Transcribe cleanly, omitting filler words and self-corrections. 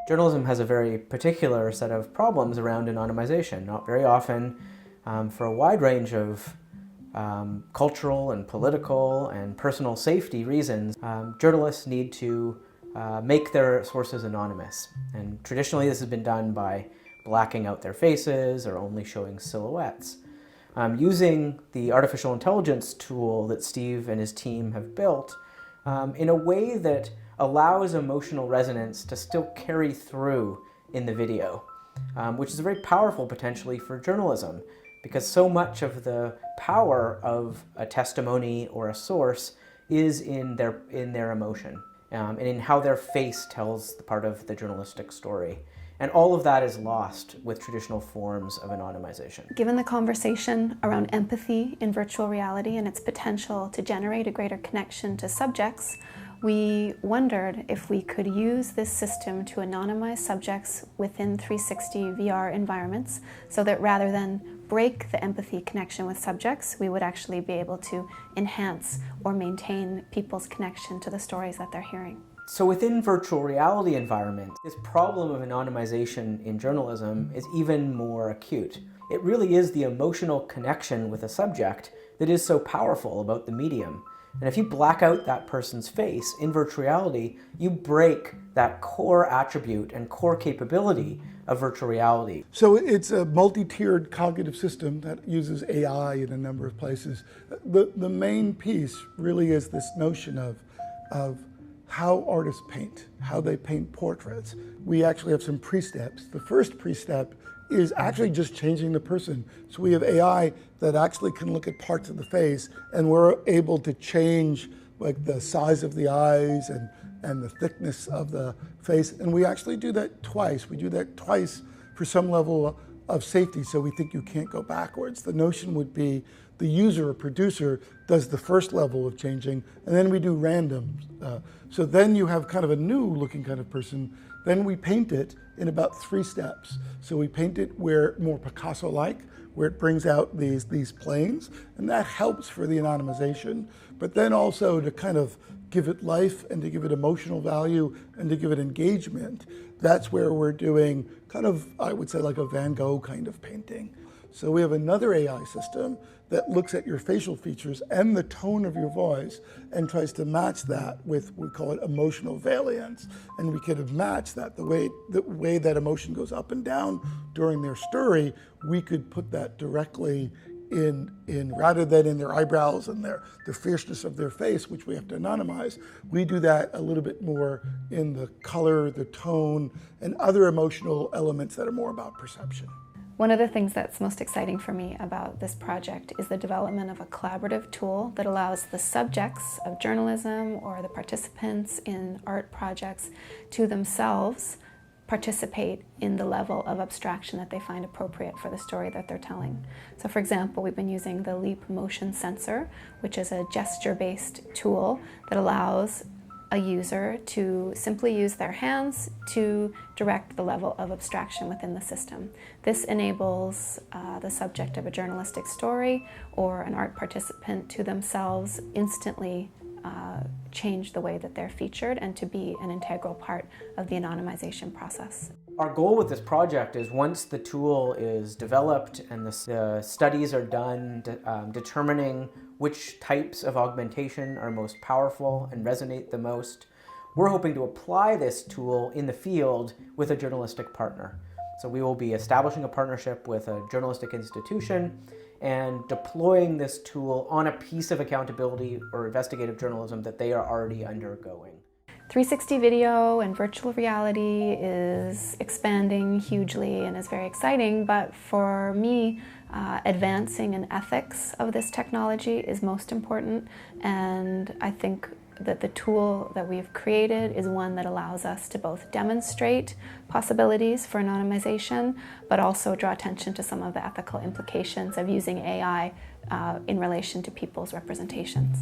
Journalism has a very particular set of problems around anonymization. Not very often, for a wide range of cultural and political and personal safety reasons, journalists need to make their sources anonymous. And traditionally this has been done by blacking out their faces or only showing silhouettes. Using the artificial intelligence tool that Steve and his team have built in a way that allows emotional resonance to still carry through in the video, which is very powerful potentially for journalism, because so much of the power of a testimony or a source is in their emotion and in how their face tells the part of the journalistic story. And all of that is lost with traditional forms of anonymization. Given the conversation around empathy in virtual reality and its potential to generate a greater connection to subjects, we wondered if we could use this system to anonymize subjects within 360 VR environments, so that rather than break the empathy connection with subjects, we would actually be able to enhance or maintain people's connection to the stories that they're hearing. So within virtual reality environments, this problem of anonymization in journalism is even more acute. It really is the emotional connection with a subject that is so powerful about the medium. And if you black out that person's face in virtual reality, you break that core attribute and core capability of virtual reality. So it's a multi-tiered cognitive system that uses AI in a number of places. The main piece really is this notion of how artists paint, how they paint portraits. We actually have some pre-steps. The first pre-step is actually just changing the person. So we have AI that actually can look at parts of the face, and we're able to change like the size of the eyes and the thickness of the face. And we actually do that twice. We do that twice for some level of safety, so we think you can't go backwards. The notion would be the user or producer does the first level of changing, and then we do random. So then you have kind of a new looking kind of person. Then we paint it in about 3 steps. So we paint it where more Picasso-like, where it brings out these planes, and that helps for the anonymization. But then also to kind of give it life and to give it emotional value and to give it engagement, that's where we're doing kind of, I would say, like a Van Gogh kind of painting. So we have another AI system that looks at your facial features and the tone of your voice and tries to match that with, we call it emotional valence. And we could match that, the way that emotion goes up and down during their story, we could put that directly in rather than in their eyebrows and the fierceness of their face, which we have to anonymize. We do that a little bit more in the color, the tone, and other emotional elements that are more about perception. One of the things that's most exciting for me about this project is the development of a collaborative tool that allows the subjects of journalism or the participants in art projects to themselves participate in the level of abstraction that they find appropriate for the story that they're telling. So for example, we've been using the Leap motion sensor, which is a gesture-based tool that allows a user to simply use their hands to direct the level of abstraction within the system. This enables the subject of a journalistic story or an art participant to themselves instantly change the way that they're featured and to be an integral part of the anonymization process. Our goal with this project is, once the tool is developed and the studies are done determining which types of augmentation are most powerful and resonate the most, we're hoping to apply this tool in the field with a journalistic partner. So we will be establishing a partnership with a journalistic institution and deploying this tool on a piece of accountability or investigative journalism that they are already undergoing. 360 video and virtual reality is expanding hugely and is very exciting, but for me, advancing in ethics of this technology is most important, and I think that the tool that we've created is one that allows us to both demonstrate possibilities for anonymization, but also draw attention to some of the ethical implications of using AI in relation to people's representations.